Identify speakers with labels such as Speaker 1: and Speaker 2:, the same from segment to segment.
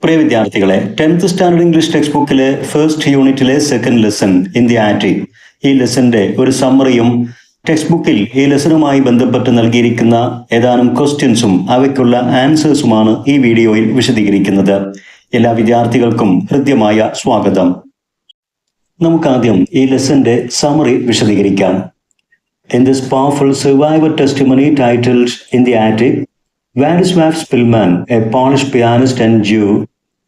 Speaker 1: പ്രിയ വിദ്യാർത്ഥികളെ, 10th standard English text ബുക്കിലെ first യൂണിറ്റിലെ second lesson in the attic, ഈ ലെസന്റെ ഒരു സമ്മറിയും ടെക്സ്റ്റ് ബുക്കിൽ ഈ ലെസണുമായി ബന്ധപ്പെട്ട് നൽകിയിരിക്കുന്ന ഏതാനും ക്വസ്റ്റ്യൻസും അവയ്ക്കുള്ള ആൻസേഴ്സുമാണ് ഈ വീഡിയോയിൽ വിശദീകരിക്കുന്നത്. എല്ലാ വിദ്യാർത്ഥികൾക്കും ഹൃദ്യമായ സ്വാഗതം. നമുക്കാദ്യം ഈ ലെസന്റെ സമ്മറി വിശദീകരിക്കാം. In this powerful survivor testimony titled In the Attic, Władysław Szpilman, a Polish pianist and Jew,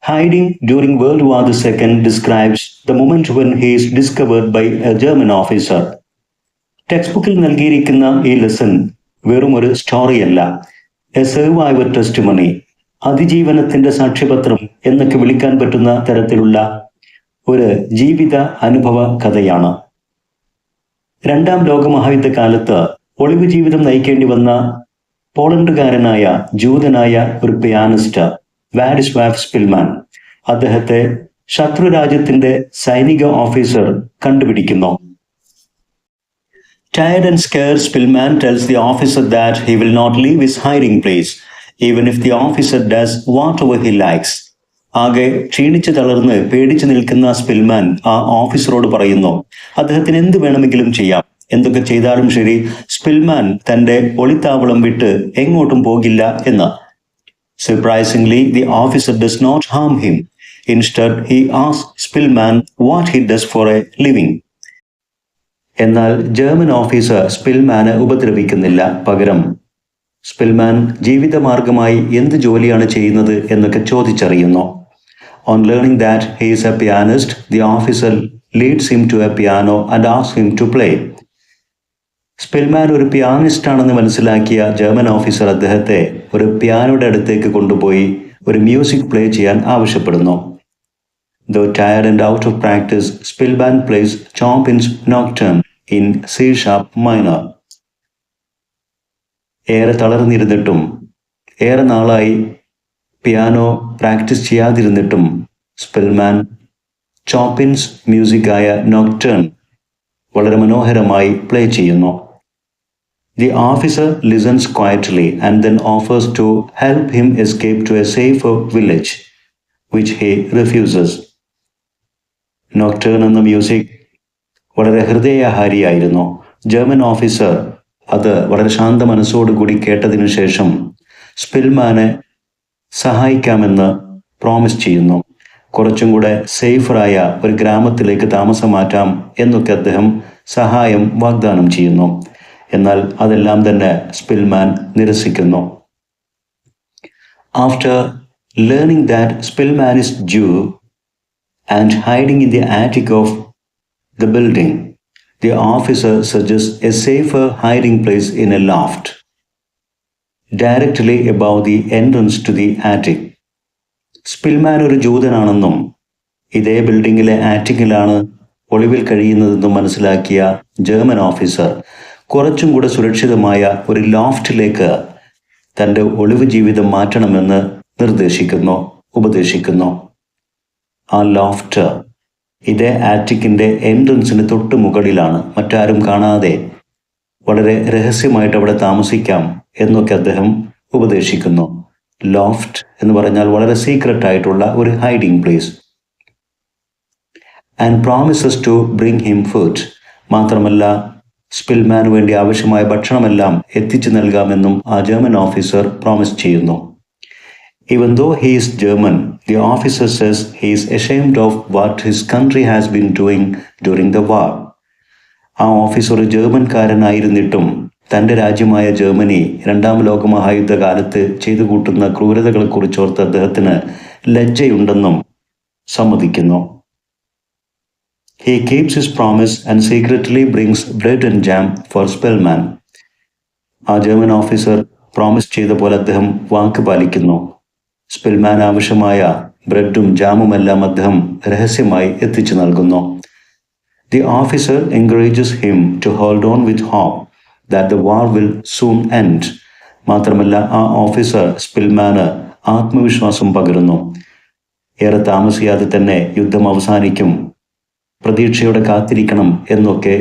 Speaker 1: hiding during World War II, describes the moment when he is discovered by a German officer. Text ബുക്കിൽ നൽകിയിരിക്കുന്ന ഈ lesson വെറും ഒരു സ്റ്റോറിയല്ല, A survivor testimony, അതിജീവനത്തിന്റെ സാക്ഷ്യപത്രം എന്നൊക്കെ വിളിക്കാൻ പറ്റുന്ന തരത്തിലുള്ള ഒരു ജീവിത അനുഭവ കഥയാണ്. രണ്ടാം ലോകമഹായുദ്ധകാലത്ത് ഒളിവ് ജീവിതം നയിക്കേണ്ടി വന്ന പോളണ്ടുകാരനായ ജൂതനായ ഒരു പിയാനിസ്റ്റ് വാഡിസ്വാവ് സ്പിൽമാൻ അദ്ദേഹത്തെ ശത്രുരാജ്യത്തിന്റെ സൈനിക ഓഫീസർ കണ്ടുപിടിക്കുന്നു. Tired and scared, Spillman tells the officer that he will not leave his hiding place, even if the officer does whatever he likes. ആകെ ക്ഷീണിച്ചു തളർന്ന് പേടിച്ചു നിൽക്കുന്ന സ്പിൽമാൻ ആ ഓഫീസറോട് പറയുന്നു, അദ്ദേഹത്തിന് എന്ത് വേണമെങ്കിലും ചെയ്യാം, എന്തൊക്കെ ചെയ്താലും ശരി, സ്പിൽമാൻ തന്റെ ഒളിത്താവളം വിട്ട് എങ്ങോട്ടും പോകില്ല എന്ന്. Surprisingly, the officer does not harm him. Instead, he asks Spillman what he does for a living. എന്നാൽ ജർമ്മൻ ഓഫീസർ സ്പിൽമാനെ ഉപദ്രവിക്കുന്നില്ല. പകരം സ്പിൽമാൻ ജീവിതമാർഗമായി എന്ത് ജോലിയാണ് ചെയ്യുന്നത് എന്നൊക്കെ ചോദിച്ചറിയുന്നു. On learning that he is a pianist, the officer leads him to a piano and asks him to play. Spillman ഒരു pianist ആണെന്ന് മനസ്സിലാക്കിയ German officer അദ്ദേഹത്തെ ഒരു പിയാനോയുടെ അടുത്തേക്ക് കൊണ്ടുപോയി ഒരു മ്യൂസിക് പ്ലേ ചെയ്യാൻ ആവശ്യപ്പെടുന്നു. Though tired and out of practice, Spillman plays Chopin's Nocturne in C sharp minor. ഏറെ തളർന്നിരുന്നിട്ടും ഏറെ നാളായി പിയാനോ പ്രാക്ടീസ് ചെയ്യാതിരുന്നിട്ടും സ്പിൽമാൻ ചോപ്പിൻസ് മ്യൂസിക്കായ നോക്ടേൺ വളരെ മനോഹരമായി പ്ലേ ചെയ്യുന്നു. The officer listens quietly and then offers to help him escape to a safer village, which he refuses. നോക്ടേൺ എന്ന music വളരെ ഹൃദയഹാരിയായിരുന്നു. German officer അത് വളരെ ശാന്ത മനസ്സോടുകൂടി കേട്ടതിനു ശേഷം സ്പിൽമാനെ സഹായിക്കാമെന്ന് പ്രോമിസ് ചെയ്യുന്നു. കുറച്ചും കൂടെ സേഫറായ ഒരു ഗ്രാമത്തിലേക്ക് താമസം മാറ്റാം എന്നൊക്കെ അദ്ദേഹം സഹായം വാഗ്ദാനം ചെയ്യുന്നു. എന്നാൽ അതെല്ലാം തന്നെ സ്പിൽമാൻ നിരസിക്കുന്നു. After learning that Spillman is Jew and hiding in the attic of the building, the officer suggests a safer hiding place in a loft directly above the entrance to the attic. Spillman ഒരു ജൂതനാണെന്നും ഇതേ ബിൽഡിങ്ങിലെ ആറ്റിക്കിലാണ് ഒളിവിൽ കഴിയുന്നതെന്നും മനസ്സിലാക്കിയ German officer കുറച്ചും കൂടെ സുരക്ഷിതമായ ഒരു ലോഫ്റ്റിലേക്ക് തൻ്റെ ഒളിവ് ജീവിതം മാറ്റണമെന്ന് ഉപദേശിക്കുന്നു. ആ ലോഫ്റ്റ് ഇതേ ആറ്റിക്കിൻ്റെ എൻട്രൻസിന് തൊട്ട് മുകളിലാണ്. മറ്റാരും കാണാതെ വളരെ രഹസ്യമായിട്ട് അവിടെ താമസിക്കാം എന്നൊക്കെ അദ്ദേഹം ഉപദേശിക്കുന്നു. ലോഫ്റ്റ് എന്ന് പറഞ്ഞാൽ വളരെ സീക്രട്ട് ആയിട്ടുള്ള ഒരു hiding place. And promises to bring him food. മാത്രമല്ല സ്പിൽമാന് വേണ്ടി ആവശ്യമായ ഭക്ഷണമെല്ലാം എത്തിച്ചു നൽകാമെന്നും ആ ജർമ്മൻ ഓഫീസർ പ്രോമിസ് ചെയ്യുന്നു. Even though he is German, the officer says he is ashamed of what his country has been doing during the war. ആ ഓഫീസർ ജർമ്മൻകാരനായിരുന്നിട്ടും തൻ്റെ രാജ്യമായ ജർമ്മനി രണ്ടാം ലോകമഹായുദ്ധകാലത്ത് ചെയ്തു കൂട്ടുന്ന ക്രൂരതകളെക്കുറിച്ചോർത്ത് അദ്ദേഹത്തിന് ലജ്ജയുണ്ടെന്നും സമ്മതിക്കുന്നു. He keeps his promise and secretly brings bread and jam for Spillman. ആ German officer promise ചെയ്ത പോലെ അദ്ദേഹം വാക്ക് പാലിക്കുന്നു. സ്പിൽമാൻ ആവശ്യമായ ബ്രെഡും ജാമുമെല്ലാം അദ്ദേഹം രഹസ്യമായി എത്തിച്ചു നൽകുന്നു. The officer encourages him to hold on with hope that the war will soon end. മാത്രമല്ല ആ ഓഫീസർ സ്പിൽമാന് ആത്മവിശ്വാസം പകരുന്നു. ഏറെ താമസിയാതെ തന്നെ യുദ്ധം അവസാനിക്കും, പ്രതീക്ഷയോടെ കാത്തിരിക്കണം എന്നൊക്കെ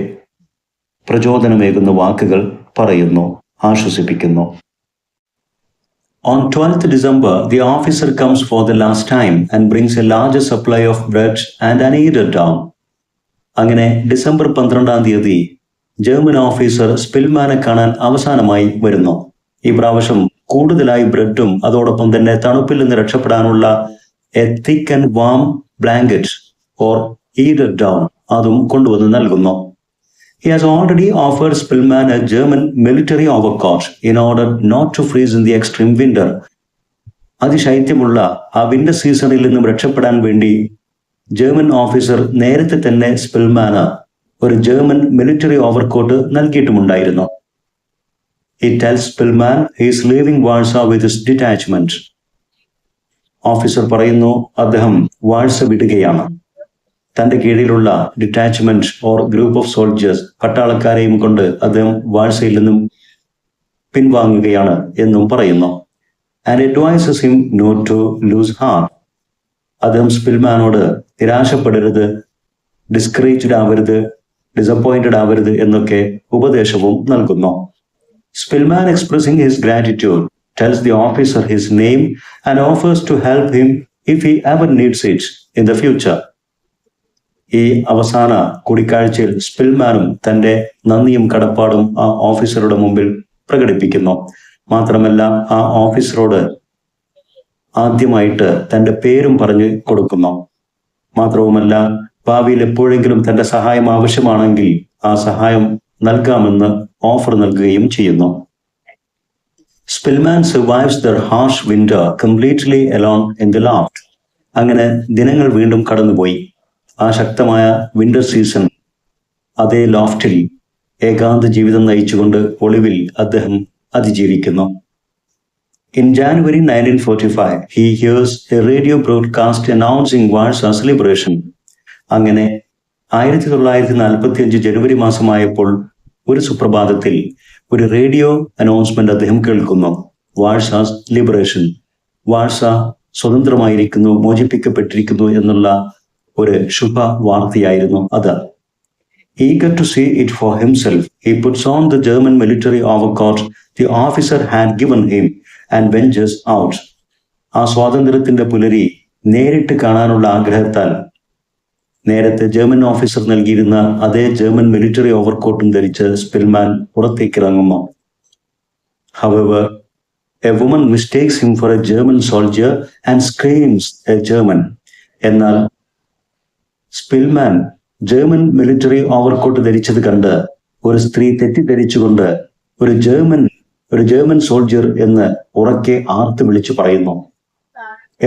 Speaker 1: പ്രചോദനമേകുന്ന വാക്കുകൾ പറയുന്നു, ആശ്വസിപ്പിക്കുന്നു. On 12th December, the officer comes for the last time and brings a larger supply of bread and an eater down. അങ്ങനെ ഡിസംബർ 12 ജർമ്മൻ ഓഫീസർ സ്പിൽമാനെ കാണാൻ അവസാനമായി വരുന്നു. ഈ പ്രാവശ്യം കൂടുതലായി ബ്രെഡും അതോടൊപ്പം തന്നെ തണുപ്പിൽ നിന്ന് രക്ഷപ്പെടാനുള്ള a thick and warm blanket or eiderdown അതും കൊണ്ടുവന്ന് നൽകുന്നു. He has already offered Spillman a German military overcoat in order not to freeze in the extreme winter. അതിശൈത്യമുള്ള ആ വിന്റർ സീസണിൽ നിന്നും രക്ഷപ്പെടാൻ വേണ്ടി ജർമ്മൻ ഓഫീസർ നേരത്തെ തന്നെ സ്പിൽമാന് ഒരു ജർമ്മൻ മിലിറ്ററി ഓവർകോട്ട് നൽകിയിട്ടുമുണ്ടായിരുന്നു. He tells Spillman he is leaving Warsaw with his detachment. Officer പറയുന്നു അദ്ദേഹം വാഴ്സ വിടുകയാണ്. തന്റെ കീഴിലുള്ള detachment or group of soldiers പട്ടാളക്കാരെയും കൊണ്ട് അദ്ദേഹം വാഴ്സയിൽ നിന്നും പിൻവാങ്ങുകയാണ് എന്നും പറയുന്നു. And advises him not to lose heart. അദ്ദേഹം സ്പിൽമാനോട് നിരാശപ്പെടരുത്, ഡിസ്കറേജ്ഡ് ആവരുത്, ഡിസപ്പോയിന്റഡ് ആവരുത് എന്നൊക്കെ ഉപദേശവും നൽകുന്നു. Spillman, expressing his gratitude, tells the officer his name and offers to help him if he ever needs it in the future. ഈ അവസാന കൂടിക്കാഴ്ചയിൽ സ്പിൽമാനും തന്റെ നന്ദിയും കടപ്പാടും ആ ഓഫീസറുടെ മുമ്പിൽ പ്രകടിപ്പിക്കുന്നു. മാത്രമല്ല ആ ഓഫീസറോട് ആദ്യമായിട്ട് തന്റെ പേരും പറഞ്ഞു കൊടുക്കുന്നു. മാത്രവുമല്ല ഭാവിയിൽ എപ്പോഴെങ്കിലും തന്റെ സഹായം ആവശ്യമാണെങ്കിൽ ആ സഹായം നൽകാമെന്ന് ഓഫർ നൽകുകയും ചെയ്യുന്നു. Spillman survives the harsh winter completely alone in the loft. അങ്ങനെ ദിനങ്ങൾ വീണ്ടും കടന്നുപോയി. ആ ശക്തമായ വിന്റർ സീസൺ അതേ ലോഫ്റ്റിൽ ഏകാന്ത ജീവിതം നയിച്ചുകൊണ്ട് ഒളിവിൽ അദ്ദേഹം അതിജീവിക്കുന്നു. In January 1945, he hears a radio broadcast announcing Warsaw's liberation. അങ്ങനെ 1945 ജനുവരി മാസമായപ്പോൾ ഒരു സുപ്രഭാതത്തിൽ ഒരു റേഡിയോ അനൗൺസ്മെന്റ് അദ്ദേഹം കേൾക്കുന്നു. വാഴ്സാസ് ലിബറേഷൻ, വാഴ്സ സ്വതന്ത്രമായിരിക്കുന്നു, മോചിപ്പിക്കപ്പെട്ടിരിക്കുന്നു എന്നുള്ള ഒരു ശുഭ വാർത്തയായിരുന്നു അത്. Eager to see it for himself, he puts on the German military overcoat the officer had given him and ventures out. ആ സ്വാതന്ത്ര്യത്തിന്റെ പുലരി നേരിട്ട് കാണാനുള്ള ആഗ്രഹത്താൽ നേരത്തെ ജർമ്മൻ ഓഫീസർ നൽകിയിരുന്ന അതേ ജർമ്മൻ മിലിറ്ററി ഓവർകോട്ടും ധരിച്ച് സ്പിൽമാൻ പുറത്തേക്ക് ഇറങ്ങുന്നു. However, a woman mistakes him for a German soldier and screams a German. എന്നാൽ സ്പിൽമാൻ ജർമ്മൻ മിലിറ്ററി ഓവർകോട്ട് ധരിച്ചത് കണ്ട് ഒരു സ്ത്രീ തെറ്റിദ്ധരിച്ചുകൊണ്ട് ഒരു ജർമ്മൻ സോൾജർ എന്ന് ഉറക്കെ ആർത്ത് വിളിച്ചു പറയുന്നു.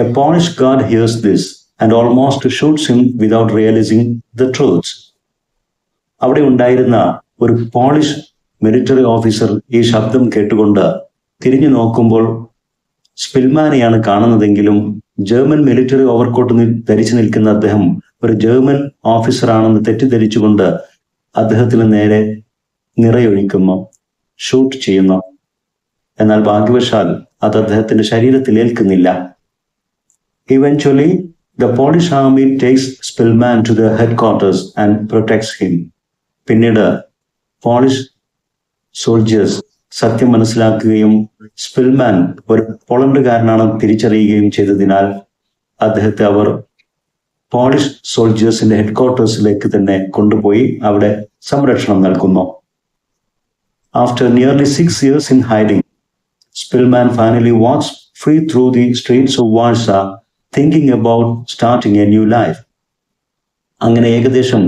Speaker 1: A Polish guard hears this and almost shoots him without realizing the truth. അവിടെ ഉണ്ടായിരുന്ന ഒരു പോളിഷ് മിലിറ്ററി ഓഫീസർ ഈ ശബ്ദം കേട്ടുകൊണ്ട് തിരിഞ്ഞു നോക്കുമ്പോൾ സ്പിൽമാനെയാണ് കാണുന്നതെങ്കിലും ജർമ്മൻ മിലിറ്ററി ഓവർകോട്ട് ധരിച്ചു നിൽക്കുന്ന അദ്ദേഹം ഒരു ജർമ്മൻ ഓഫീസറാണെന്ന് തെറ്റിദ്ധരിച്ചുകൊണ്ട് അദ്ദേഹത്തിന് നേരെ നിറയൊഴിക്കുന്നു, ഷൂട്ട് ചെയ്യുന്നു. എന്നാൽ ഭാഗ്യവശാൽ അത് അദ്ദേഹത്തിന്റെ ശരീരത്തിൽ ഏൽക്കുന്നില്ല. Eventually, the Polish army takes Spillman to the headquarters and protects him. പിന്നീട് പോളിഷ് സോൾജേഴ്സ് സത്യം മനസ്സിലാക്കുകയും സ്പിൽമാൻ ഒരു പോളണ്ടുകാരനാണ് തിരിച്ചറിയുകയും ചെയ്തതിനാൽ അദ്ദേഹത്തെ അവർ പോളിഷ് സോൾജേഴ്സിന്റെ ഹെഡ്ക്വാർട്ടേഴ്സിലേക്ക് തന്നെ കൊണ്ടുപോയി അവിടെ സംരക്ഷണം നൽകുന്നു. After nearly 6 years in hiding, Spillman finally walks free through the streets of Warsaw, thinking about starting a new life. അങ്ങനെ ഏകദേശം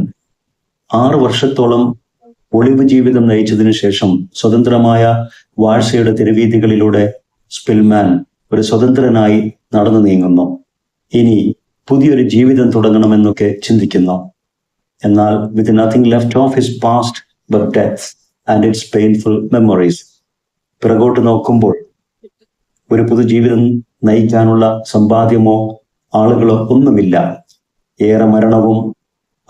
Speaker 1: 6 വർഷത്തോളം ഒളിവ് ജീവിതം നയിച്ചതിനു ശേഷം സ്വതന്ത്രമായ വാഴ്സയുടെ തെരുവീഥികളിലൂടെ സ്പിൽമാൻ ഒരു സ്വതന്ത്രനായി നടന്നു നീങ്ങുന്നു. ഇനി പുതിയൊരു ജീവിതം തുടങ്ങണമെന്നൊക്കെ ചിന്തിക്കുന്നു. എന്നാൽ with nothing left of his past but death and its painful memories. പിറകോട്ട് നോക്കുമ്പോൾ ഒരു പുതുജീവിതം നയിക്കാനുള്ള സമ്പാദ്യമോ ആളുകളോ ഒന്നുമില്ല. ഏറെ മരണവും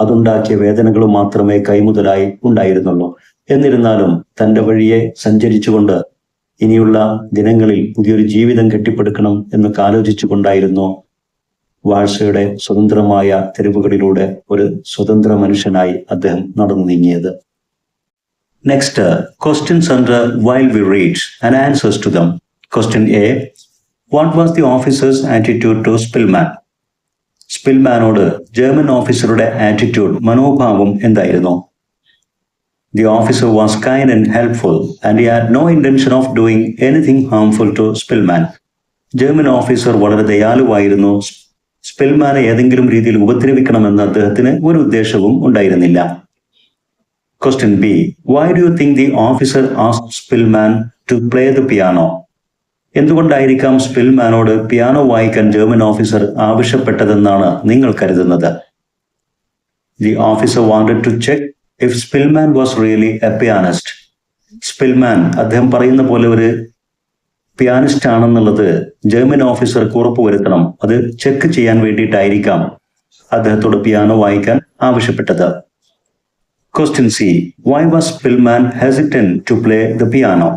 Speaker 1: അതുണ്ടാക്കിയ വേദനകളും മാത്രമേ കൈമുതലായി ഉണ്ടായിരുന്നുള്ളൂ. എന്നിരുന്നാലും തൻ്റെ വഴിയെ സഞ്ചരിച്ചുകൊണ്ട് ഇനിയുള്ള ദിനങ്ങളിൽ പുതിയൊരു ജീവിതം കെട്ടിപ്പടുക്കണം എന്നൊക്കെ ആലോചിച്ചുകൊണ്ടായിരുന്നു വാഴ്സയുടെ സ്വതന്ത്രമായ തെരുവുകളിലൂടെ ഒരു സ്വതന്ത്ര മനുഷ്യനായി അദ്ദേഹം നടന്നു നീങ്ങിയത്. Next, questions under while we read and answers to them. Question A. What was the officer's attitude to Spillman? സ്പിൽമാനോട് ജർമ്മൻ ഓഫീസറുടെ ആറ്റിറ്റ്യൂഡ്, മനോഭാവം എന്തായിരുന്നു? The officer was kind and helpful, and he had no intention of doing anything harmful to Spillman. German officer വളരെ ദയാലുവായിരുന്നു. സ്പിൽമാനെ ഏതെങ്കിലും രീതിയിൽ ഉപദ്രവിക്കണമെന്ന് അദ്ദേഹത്തിന് ഒരു ഉദ്ദേശവും ഉണ്ടായിരുന്നില്ല. Question B. Why do you think the officer asked Spillman to play the piano? എന്തുകൊണ്ടായിരിക്കാം സ്പിൽമാനോട് piano വായിക്കാൻ German officer ആവശ്യപ്പെട്ടതെന്നാണ് നിങ്ങൾ കരുതുന്നത്? The officer wanted to check if Spillman was really a pianist. Spillman അദ്ദേഹം പറയുന്ന പോലെ ഒരു പിയാനിസ്റ്റ് ആണെന്നുള്ളത് ജർമ്മൻ ഓഫീസർക്ക് ഉറപ്പുവരുത്തണം. അത് ചെക്ക് ചെയ്യാൻ വേണ്ടിയിട്ടായിരിക്കാം അദ്ദേഹത്തോട് പിയാനോ വായിക്കാൻ ആവശ്യപ്പെട്ടത്. Question C. Why was Spillman hesitant to play the piano?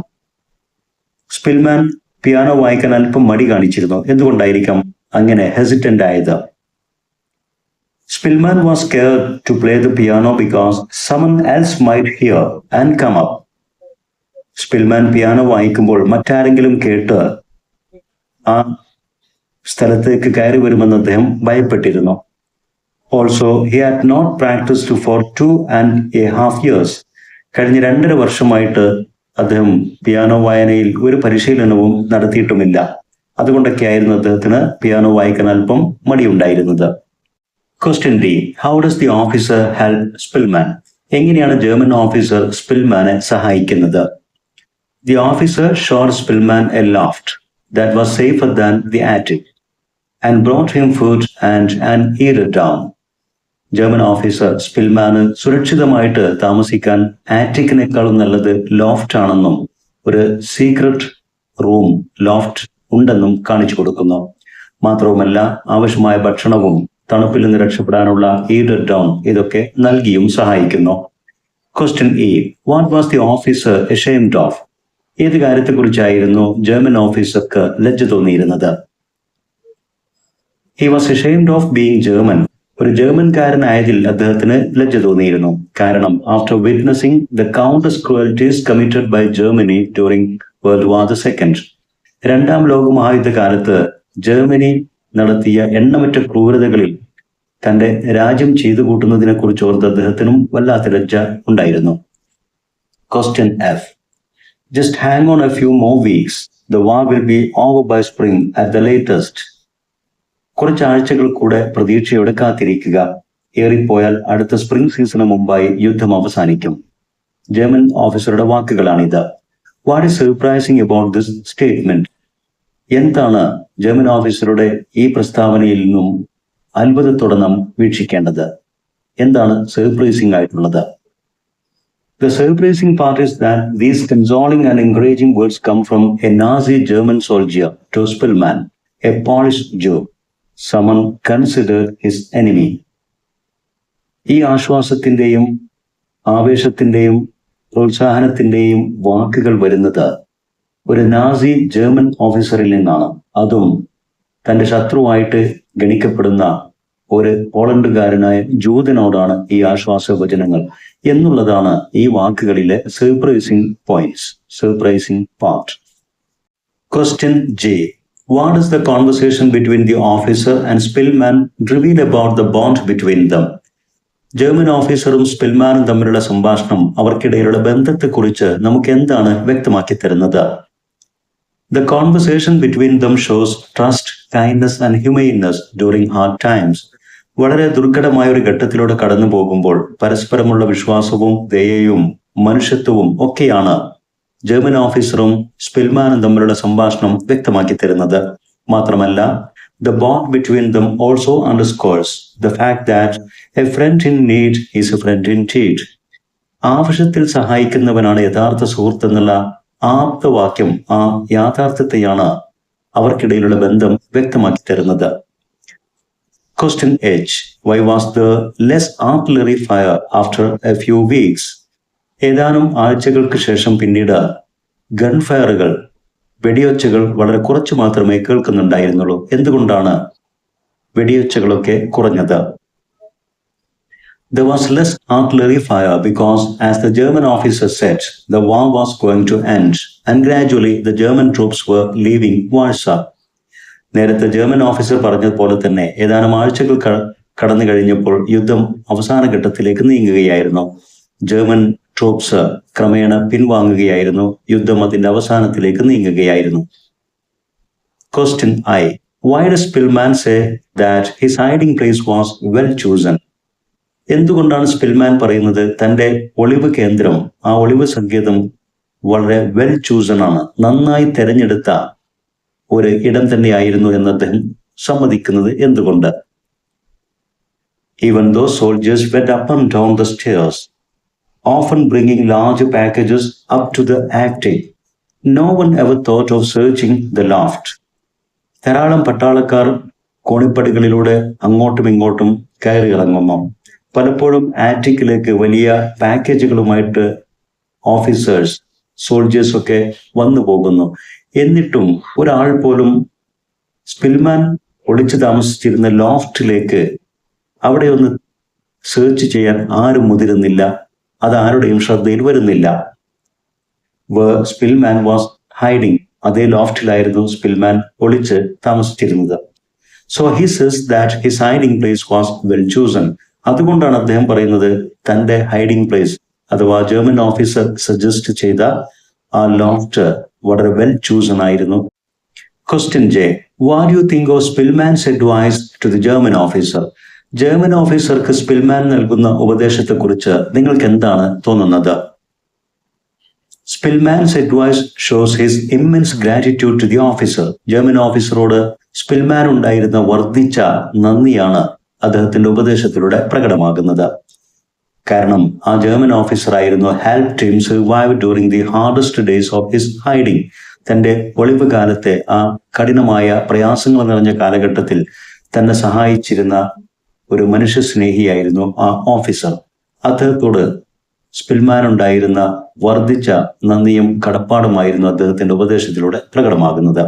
Speaker 1: Spillman piano വായിക്കാൻ അല്പം മടി കാണിച്ചിരുന്നു. എന്തുകൊണ്ടായിരിക്കാം അങ്ങനെ ഹെസിറ്റന്റ് ആയത്? Spillman was scared to play the piano because someone else might hear and come up. സ്പിൽമാൻ പിയാനോ വായിക്കുമ്പോൾ മറ്റാരെങ്കിലും കേട്ട് ആ സ്ഥലത്തേക്ക് കയറി വരുമെന്ന് അദ്ദേഹം ഭയപ്പെട്ടിരുന്നു. Also he had not practiced for 2.5 years. കഴിഞ്ഞ 2.5 വർഷമായിട്ട് അദ്ദേഹം പിയാനോ വായനയിൽ ഒരു പരിശീലനവും നടത്തിയിട്ടുമില്ല. അതുകൊണ്ടൊക്കെ ആയിരുന്നു അദ്ദേഹത്തിന് പിയാനോ വായിക്കാൻ അല്പം മടിയുണ്ടായിരുന്നത്. Question D. How does the officer help Spillman? എങ്ങനെയാണ് ജർമ്മൻ ഓഫീസർ സ്പിൽമാനെ സഹായിക്കുന്നത്? The officer showed Spillman a loft that was safer than the attic and brought him food and an eiderdown. German officer സ്പിൽമാന് സുരക്ഷിതമായിട്ട് താമസിക്കാൻ ആറ്റിക്കിനേക്കാളും നല്ലത് loft ആണെന്നും ഒരു secret room loft ഉണ്ടെന്നും കാണിച്ചു കൊടുക്കുന്നു. മാത്രവുമല്ല ആവശ്യമായ ഭക്ഷണവും തണുപ്പിൽ നിന്ന് രക്ഷപ്പെടാനുള്ള eiderdown ഇതൊക്കെ നൽകിയും സഹായിക്കുന്നു. Question E. What was the officer ashamed of? ഏത് കാര്യത്തെക്കുറിച്ചായിരുന്നു ജർമ്മൻ ഓഫീസർക്ക് ലജ്ജ തോന്നിയിരുന്നത്? He was ashamed of being German. ഒരു ജർമ്മൻകാരനായതിൽ അദ്ദേഹത്തിന് ലജ്ജ തോന്നിയിരുന്നു. കാരണം after witnessing the countless cruelties committed by Germany during World War II, രണ്ടാം ലോകമഹായുദ്ധകാലത്ത് ജർമ്മനി നടത്തിയ എണ്ണമറ്റ ക്രൂരതകളിൽ തന്റെ രാജ്യം ചെയ്തു കൂട്ടുന്നതിനെ കുറിച്ച് ഓർത്ത് അദ്ദേഹത്തിനും വല്ലാത്ത ലജ്ജ ഉണ്ടായിരുന്നു. Question F. Just hang on a few more weeks. The war will be over by spring at the latest. കുറച്ചാഴ്ചകൾ കൂടെ പ്രതീക്ഷയോടെ കാത്തിരിക്കുക. ഏറിപ്പോയാൽ അടുത്ത സ്പ്രിംഗ് സീസണിന് മുമ്പായി യുദ്ധം അവസാനിക്കും. ജർമ്മൻ ഓഫീസറുടെ വാക്കുകളാണിത്. What is surprising about this statement? എന്താണ് ജർമ്മൻ ഓഫീസറുടെ ഈ പ്രസ്താവനയിൽ നിന്നും അത്ഭുതത്തോടെ നാം വീക്ഷിക്കേണ്ടത്? എന്താണ് സർപ്രൈസിംഗ് ആയിട്ടുള്ളത്? The surprising part is that these consoling and encouraging words come from a Nazi German soldier to Spillman, a Polish Jew, someone considered his enemy. ഈ ആശ്വാസത്തിന്റെയും ആവേശത്തിന്റെയും പ്രോത്സാഹനത്തിന്റെയും വാക്കുകൾ വരുന്നത് ഒരു നാസി ജർമ്മൻ ഓഫീസറിൽ നിന്നാണ്. അതും തന്റെ ശത്രുവായിട്ട് ഗണിക്കപ്പെടുന്ന ഒരു പോളണ്ടുകാരനായ ജൂതനോടാണ് ഈ ആശ്വാസ വചനങ്ങൾ എന്നുള്ളതാണ് ഈ വാക്കുകളിലെ surprising points, surprising part. Question J. What is the conversation between the officer and Spillman reveal about the bond between them? German ഓഫീസറും സ്പിൽമാനും തമ്മിലുള്ള സംഭാഷണം അവർക്കിടയിലുള്ള ബന്ധത്തെക്കുറിച്ച് നമുക്ക് എന്താണ് വ്യക്തമാക്കി തരുന്നത്? The conversation between them shows trust, kindness and humaneness during hard times. വളരെ ദുർഘടമായ ഒരു ഘട്ടത്തിലൂടെ കടന്നു പോകുമ്പോൾ പരസ്പരമുള്ള വിശ്വാസവും ദയയും മനുഷ്യത്വവും ഒക്കെയാണ് ജർമ്മൻ ഓഫീസറും സ്പിൽമാനും തമ്മിലുള്ള സംഭാഷണം വ്യക്തമാക്കി തരുന്നത്. മാത്രമല്ല, the bond between them also underscores the fact that a friend in need is a friend indeed. ആവശ്യത്തിൽ സഹായിക്കുന്നവനാണ് യഥാർത്ഥ സുഹൃത്ത് എന്നുള്ള ആപ്തവാക്യം ആ യാഥാർത്ഥ്യത്തെയാണ് അവർക്കിടയിലുള്ള ബന്ധം വ്യക്തമാക്കി തരുന്നത്. Question H. Why was there less artillery fire after a few weeks? ഏതാനും ആഴ്ചകൾക്ക് ശേഷം പിന്നീട് ഗൺഫയറുകൾ, വെടിയൊച്ചകൾ വളരെ കുറച്ചു മാത്രമേ കേൾക്കുന്നുണ്ടായിരുന്നുള്ളൂ. എന്തുകൊണ്ടാണ് വെടിയൊച്ചകളൊക്കെ കുറഞ്ഞത്? There was less artillery fire because, as the German officer said, the war was going to end and gradually the German troops were leaving Warsaw. നേരത്തെ ജർമ്മൻ ഓഫീസർ പറഞ്ഞതുപോലെ തന്നെ ഏതാനും ആഴ്ചകൾ കടന്നു കഴിഞ്ഞപ്പോൾ യുദ്ധം അവസാന ഘട്ടത്തിലേക്ക് നീങ്ങുകയായിരുന്നു. ജർമ്മൻ ട്രൂപ്സ് ക്രമേണ പിൻവാങ്ങുകയായിരുന്നു. യുദ്ധം അതിന്റെ അവസാനത്തിലേക്ക് നീങ്ങുകയായിരുന്നു. Question I. Why does Spillman say that his hiding place was well chosen? എന്തുകൊണ്ടാണ് സ്പിൽമാൻ പറയുന്നത് തന്റെ ഒളിവ് കേന്ദ്രം, ആ ഒളിവ് സങ്കേതം വളരെ വെൽ ചൂസൺ ആണ്, നന്നായി തെരഞ്ഞെടുത്ത ഒരു ഇടം തന്നെയായിരുന്നു എന്ന് അദ്ദേഹം സമ്മതിക്കുന്നത് എന്തുകൊണ്ട്? Even though soldiers went up and down the stairs, often bringing large packages up to the attic, no one ever thought of searching the loft. ധാരാളം പട്ടാളക്കാർ കോണിപ്പടികളിലൂടെ അങ്ങോട്ടും ഇങ്ങോട്ടും കയറി ഇറങ്ങുന്നു. പലപ്പോഴും ആറ്റിക്കിലേക്ക് വലിയ പാക്കേജുകളുമായിട്ട് ഓഫീസേഴ്സ്, സോൾജേഴ്സ് ഒക്കെ വന്നു പോകുന്നു. എന്നിട്ടും ഒരാൾ പോലും സ്പിൽമാൻ ഒളിച്ചു താമസിച്ചിരുന്ന ലോഫ്റ്റിലേക്ക് അവിടെ ഒന്ന് സെർച്ച് ചെയ്യാൻ ആരും മുതിരുന്നില്ല. അത് ആരുടെയും ശ്രദ്ധയിൽ വരുന്നില്ല. സ്പിൽമാൻ വാസ് ഹൈഡിങ്, അതേ ലോഫ്റ്റിലായിരുന്നു സ്പിൽമാൻ ഒളിച്ച് താമസിച്ചിരുന്നത്. So he says that his hiding place was well chosen. അതുകൊണ്ടാണ് അദ്ദേഹം പറയുന്നത് തന്റെ ഹൈഡിംഗ് പ്ലേസ് അഥവാ ജർമ്മൻ ഓഫീസർ സജസ്റ്റ് ചെയ്ത ആ ലോഫ്റ്റ് വളരെ വെൽ ചൂസൺ ആയിരുന്നു. Question J. What do you think of Spillman's advice to the German officer? German ഓഫീസർക്ക് സ്പിൽമാൻ നൽകുന്ന ഉപദേശത്തെക്കുറിച്ച് നിങ്ങൾക്ക് എന്താണ് തോന്നുന്നത്? Spillman's advice shows his immense gratitude to the officer. German ഓഫീസറോട് സ്പിൽമാൻ ഉണ്ടായിരുന്ന വർദ്ധിച്ച നന്ദിയാണ് അദ്ദേഹത്തിന്റെ ഉപദേശത്തിലൂടെ പ്രകടമാകുന്നത്. കാരണം ആ ജർമ്മൻ ഓഫീസർ ആയിരുന്നു helped him survive during the hardest days of his hiding. തന്റെ ഒളിവ് കാലത്തെ ആ കഠിനമായ പ്രയാസങ്ങൾ നിറഞ്ഞ കാലഘട്ടത്തിൽ തന്നെ സഹായിച്ചിരുന്ന ഒരു മനുഷ്യ സ്നേഹിയായിരുന്നു ആ ഓഫീസർ. അദ്ദേഹത്തോട് സ്പിൽമാൻ ഉണ്ടായിരുന്ന വർദ്ധിച്ച നന്ദിയും കടപ്പാടുമായിരുന്നു അദ്ദേഹത്തിന്റെ ഉപദേശത്തിലൂടെ പ്രകടമാകുന്നത്.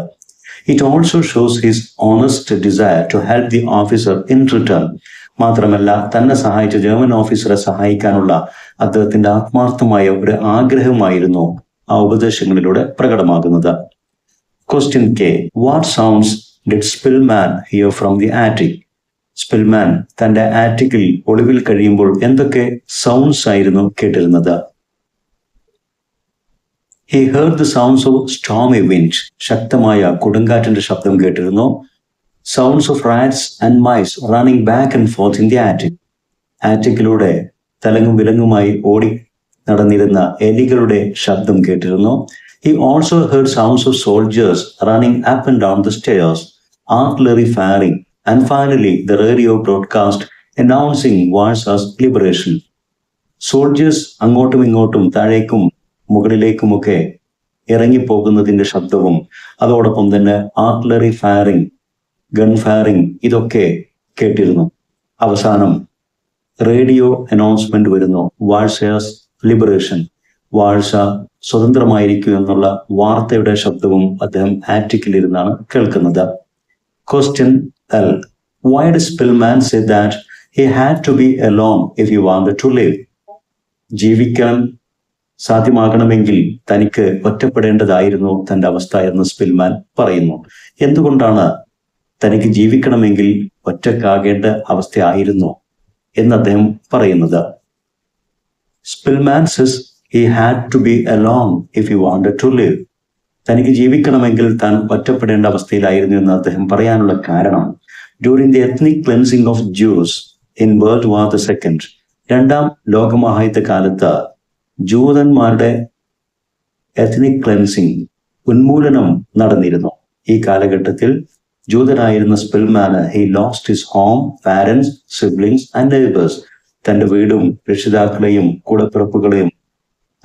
Speaker 1: It also shows his honest desire to help the officer in return. മാത്രമല്ല തന്നെ സഹായിച്ച ജർമ്മൻ ഓഫീസറെ സഹായിക്കാനുള്ള അദ്ദേഹത്തിന്റെ ആത്മാർത്ഥമായ ഒരു ആഗ്രഹമായിരുന്നു ആ ഉപദേശങ്ങളിലൂടെ പ്രകടമാകുന്നത്. Question K. What sounds did Spillman hear from the attic? Spillman തന്റെ ആറ്റിക്കിൽ ഒളിവിൽ കഴിയുമ്പോൾ എന്തൊക്കെ സൗണ്ട്സ് ആയിരുന്നു കേട്ടിരുന്നത്? He heard the sounds of stormy wind. ശക്തമായ കൊടുങ്കാറ്റിന്റെ ശബ്ദം കേട്ടിരുന്നു. Sounds of rats and mice running back and forth in the attic. ആറ്റിക്കിലൂടെ തലങ്ങും വിലങ്ങുമായി ഓടി നടന്നിരുന്ന എലികളുടെ ശബ്ദം കേട്ടിരുന്നു. He also heard sounds of soldiers running up and down the stairs, artillery firing, and finally the radio broadcast announcing Warsaw's liberation. Soldiers അങ്ങോട്ടും ഇങ്ങോട്ടും താഴേക്കും മുകളിലേക്കുമൊക്കെ ഇറങ്ങിപ്പോകുന്നതിന്റെ ശബ്ദവും അതോടൊപ്പം തന്നെ ആർട്ടിലറി ഫയറിംഗ്, ഗൺ ഫയറിംഗ് ഇതൊക്കെ കേട്ടിരുന്നു. അവസാനം റേഡിയോ അനൗൺസ്മെന്റ് വരുന്നു, വാഴ്സയാസ് ലിബറേഷൻ, വാഴ്സ സ്വതന്ത്രമായിരിക്കും എന്നുള്ള വാർത്തയുടെ ശബ്ദവും അദ്ദേഹം ആറ്റിക്കിലിരുന്നാണ് കേൾക്കുന്നത്. Question L. Why does Spillman say that he had to be alone if he wanted to live? ജീവിക്കാൻ സാധ്യമാകണമെങ്കിൽ തനിക്ക് ഒറ്റപ്പെടേണ്ടതായിരുന്നു തന്റെ അവസ്ഥ എന്ന് സ്പിൽമാൻ പറയുന്നു. എന്തുകൊണ്ടാണ് തനിക്ക് ജീവിക്കണമെങ്കിൽ ഒറ്റക്കാകേണ്ട അവസ്ഥയായിരുന്നു എന്ന് അദ്ദേഹം പറയുന്നത്? Spillman says he had to be alone if he wanted to live. തനിക്ക് ജീവിക്കണമെങ്കിൽ താൻ ഒറ്റപ്പെടേണ്ട അവസ്ഥയിലായിരുന്നു എന്ന് അദ്ദേഹം പറയാനുള്ള കാരണം, during the ethnic cleansing of juice in world war II, രണ്ടാം ലോകമഹായുദ്ധ കാലത്ത് ജൂതന്മാരുടെ എത്നിക് ക്ലെൻസിംഗ്, ഉന്മൂലനം നടന്നിരുന്നു. ഈ കാലഘട്ടത്തിൽ ജൂതനായിരുന്ന സ്പിൽമാന് he lost his home, parents, siblings and neighbours. തന്റെ വീടും രക്ഷിതാക്കളെയും കൂടപ്പിറപ്പുകളെയും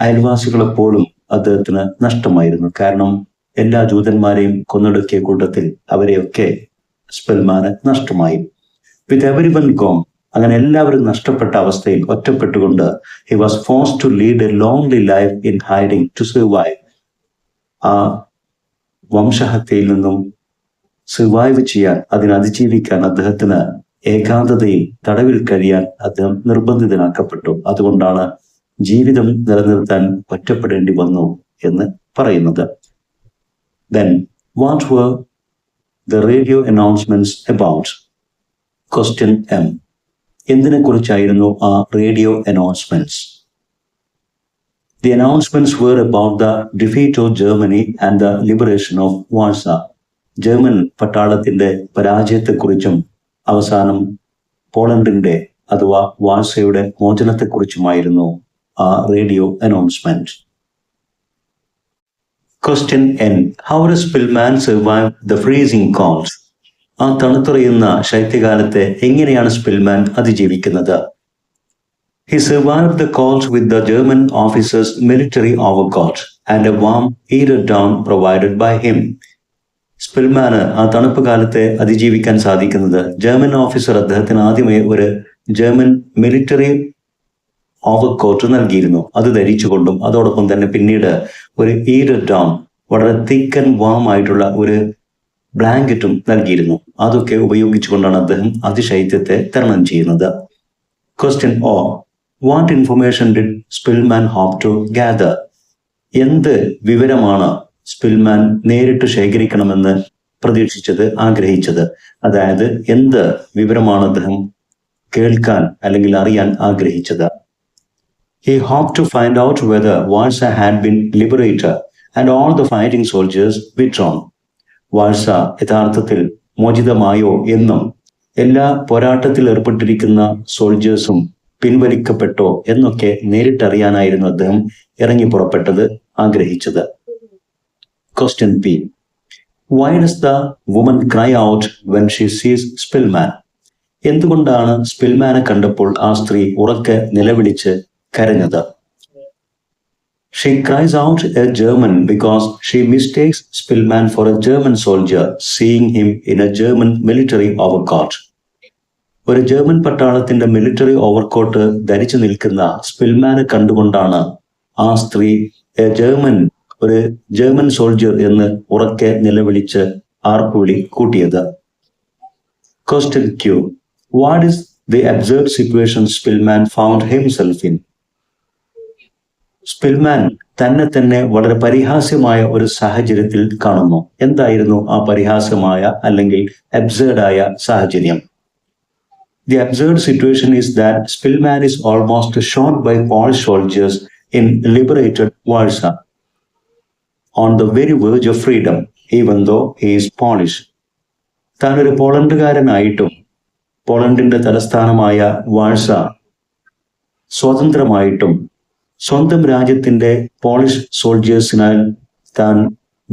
Speaker 1: അയൽവാസികളെപ്പോഴും അദ്ദേഹത്തിന് നഷ്ടമായിരുന്നു. കാരണം എല്ലാ ജൂതന്മാരെയും കൊന്നൊടുക്കിയ കൂട്ടത്തിൽ അവരെയൊക്കെ സ്പിൽമാന് നഷ്ടമായി. വിത്ത് എവരിവൺ ഗോൺ, അങ്ങനെ എല്ലാവരും നഷ്ടപ്പെട്ട അവസ്ഥയിൽ ഒറ്റപ്പെട്ടുകൊണ്ട് he was forced to lead a lonely life in hiding to survive. ആ വംശഹത്യയിൽ നിന്നും സർവൈവ് ചെയ്യാൻ, അതിജീവിക്കാൻ അദ്ദേഹത്തിന് ഏകാന്തതയിൽ തടവിൽ കഴിയാൻ അദ്ദേഹം നിർബന്ധിതനാക്കപ്പെട്ടു. അതുകൊണ്ടാണ് ജീവിതം നിലനിർത്താൻ ഒറ്റപ്പെടേണ്ടി വന്നു എന്ന് പറയുന്നത്. Then what were the radio announcements about? Question M. എന്തിനെ കുറിച്ചായിരുന്നു ആ radio announcements? The announcements were about the defeat of Germany and the liberation of Warsaw. German പട്ടാളത്തിന്റെ പരാജയത്തെക്കുറിച്ചും അവസാനം പോളണ്ടിന്റെ അഥവാ വാഴ്സയുടെ മോചനത്തെക്കുറിച്ചുമായിരുന്നു ആ radio announcement. Question N. How does Spillman survive the freezing cold? ആ തണുത്തുറയുന്ന ശൈത്യകാലത്തെ എങ്ങനെയാണ് Spillman അതിജീവിക്കുന്നത്? He survived the cold with the German officer's military overcoat and a warm eider-down provided by him. സ്പിൽമാന് ആ തണുപ്പ് കാലത്തെ അതിജീവിക്കാൻ സാധിക്കുന്നത് ജർമ്മൻ ഓഫീസർ അദ്ദേഹത്തിന് ആദ്യമേ ഒരു ജർമ്മൻ മിലിറ്ററി ഓവർകോട്ട് നൽകിയിരുന്നു. അത് ധരിച്ചുകൊണ്ടും അതോടൊപ്പം തന്നെ പിന്നീട് ഒരു eider-down വളരെ തിക്ക് ആൻഡ് വാം ആയിട്ടുള്ള ഒരു ബ്ലാങ്കറ്റും നൽകിയിരുന്നു. അതൊക്കെ ഉപയോഗിച്ചുകൊണ്ടാണ് അദ്ദേഹം അതിശൈത്യത്തെ തരണം ചെയ്യുന്നത്. Question O. What information did Spillman hope to gather? എന്ത് വിവരമാണ് സ്പിൽമാൻ നേരിട്ട് ശേഖരിക്കണമെന്ന് പ്രതീക്ഷിച്ചത്, ആഗ്രഹിച്ചത്? അതായത് എന്ത് വിവരമാണ് അദ്ദേഹം കേൾക്കാൻ അല്ലെങ്കിൽ അറിയാൻ ആഗ്രഹിച്ചത്? He hoped to find out whether Warsaw had been liberated and all the fighting soldiers withdrawn. വാഴ്സ യഥാർത്ഥത്തിൽ മോചിതമായോ എന്നും എല്ലാ പോരാട്ടത്തിൽ ഏർപ്പെട്ടിരിക്കുന്ന സോൾജേഴ്സും പിൻവലിക്കപ്പെട്ടോ എന്നൊക്കെ നേരിട്ടറിയാനായിരുന്നു അദ്ദേഹം ഇറങ്ങി പുറപ്പെട്ടത്, ആഗ്രഹിച്ചത്. Question P. Why does the woman cry out when she sees Spillman? എന്തുകൊണ്ടാണ് സ്പിൽമാനെ കണ്ടപ്പോൾ ആ സ്ത്രീ ഉറക്കെ നിലവിളിച്ച് കരഞ്ഞത്? She cries out a German because she mistakes Spillman for a German soldier, seeing him in a German military overcoat. ഒരു German പട്ടാളത്തിന്റെ military overcoat ധരിച്ചു നിൽക്കുന്ന സ്പിൽമാനെ കണ്ടുകൊണ്ടാണ് ആ സ്ത്രീ ഒരു ജർമ്മൻ സോൾജർ എന്ന് ഉറക്കെ നിലവിളിച്ച് ആർപ്പുവിളി കൂട്ടിയത്. Question Q. What is the absurd situation Spillman found himself in? Spillman തന്നെ വളരെ പരിഹാസ്യമായ ഒരു സാഹചര്യത്തിൽ കാണുന്നു. എന്തായിരുന്നു ആ പരിഹാസ്യമായ അല്ലെങ്കിൽ അബ്സേർഡായ സാഹചര്യം? The absurd situation is that Spillman is almost shot by Polish soldiers in liberated Warsaw, on the very verge of freedom, even though he is Polish. താനൊരു പോളണ്ടുകാരനായിട്ടും പോളണ്ടിന്റെ തലസ്ഥാനമായ വാഴ്സ സ്വതന്ത്രമായിട്ടും സ്വന്തം രാജ്യത്തിന്റെ പോളിഷ് സോൾജേഴ്സിനാൽ താൻ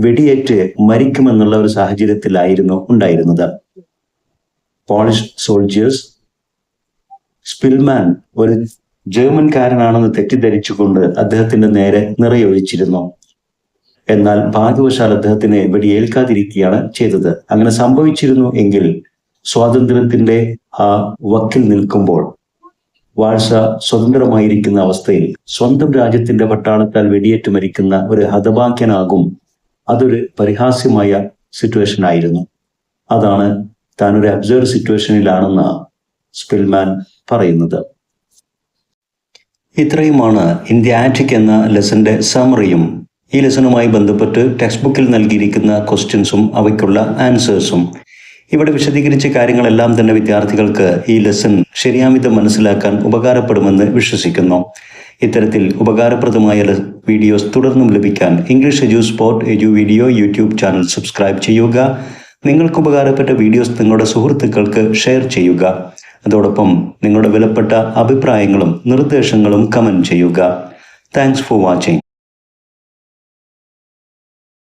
Speaker 1: വെടിയേറ്റ് മരിക്കുമെന്നുള്ള ഒരു സാഹചര്യത്തിലായിരുന്നു ഉണ്ടായിരുന്നത്. പോളിഷ് സോൾജേഴ്സ് സ്പിൽമാൻ ഒരു ജർമ്മൻകാരനാണെന്ന് തെറ്റിദ്ധരിച്ചുകൊണ്ട് അദ്ദേഹത്തിന്റെ നേരെ നിറയൊഴിച്ചിരുന്നു. എന്നാൽ ഭാഗ്യവശാൽ അദ്ദേഹത്തിന് വെടിയേൽക്കാതിരിക്കുകയാണ് ചെയ്തത്. അങ്ങനെ സംഭവിച്ചിരുന്നു എങ്കിൽ സ്വാതന്ത്ര്യത്തിന്റെ ആ വക്കിൽ നിൽക്കുമ്പോൾ വാഴ്സ സ്വതന്ത്രമായിരിക്കുന്ന അവസ്ഥയിൽ സ്വന്തം രാജ്യത്തിന്റെ പട്ടാളത്താൽ വെടിയേറ്റ് മരിക്കുന്ന ഒരു ഹതഭാഗ്യനാകും. അതൊരു പരിഹാസ്യമായ സിറ്റുവേഷൻ ആയിരുന്നു. അതാണ് താൻ ഒരു അബ്സേർഡ് സിറ്റുവേഷനിലാണെന്ന് സ്പിൽമാൻ പറയുന്നത്. ഇത്രയുമാണ് ഇൻ ദി ആറ്റിക് എന്ന ലെസന്റെ സമറിയും ഈ ലെസണുമായി ബന്ധപ്പെട്ട് ടെക്സ്റ്റ് ബുക്കിൽ നൽകിയിരിക്കുന്ന ക്വസ്റ്റ്യൻസും അവയ്ക്കുള്ള ആൻസേഴ്സും. ഇവിടെ വിശദീകരിച്ച കാര്യങ്ങളെല്ലാം തന്നെ വിദ്യാർത്ഥികൾക്ക് ഈ ലെസൺ ശരിയാമിതം മനസ്സിലാക്കാൻ ഉപകാരപ്പെടുമെന്ന് വിശ്വസിക്കുന്നു. ഇത്തരത്തിൽ ഉപകാരപ്രദമായ വീഡിയോസ് തുടർന്നും ലഭിക്കാൻ English edu spot edu video YouTube channel subscribe ചെയ്യുക. നിങ്ങൾക്ക് ഉപകാരപ്പെട്ട വീഡിയോസ് നിങ്ങളുടെ സുഹൃത്തുക്കൾക്ക് ഷെയർ ചെയ്യുക. അതോടൊപ്പം നിങ്ങളുടെ വിലപ്പെട്ട അഭിപ്രായങ്ങളും നിർദ്ദേശങ്ങളും കമന്റ് ചെയ്യുക. Thanks for watching.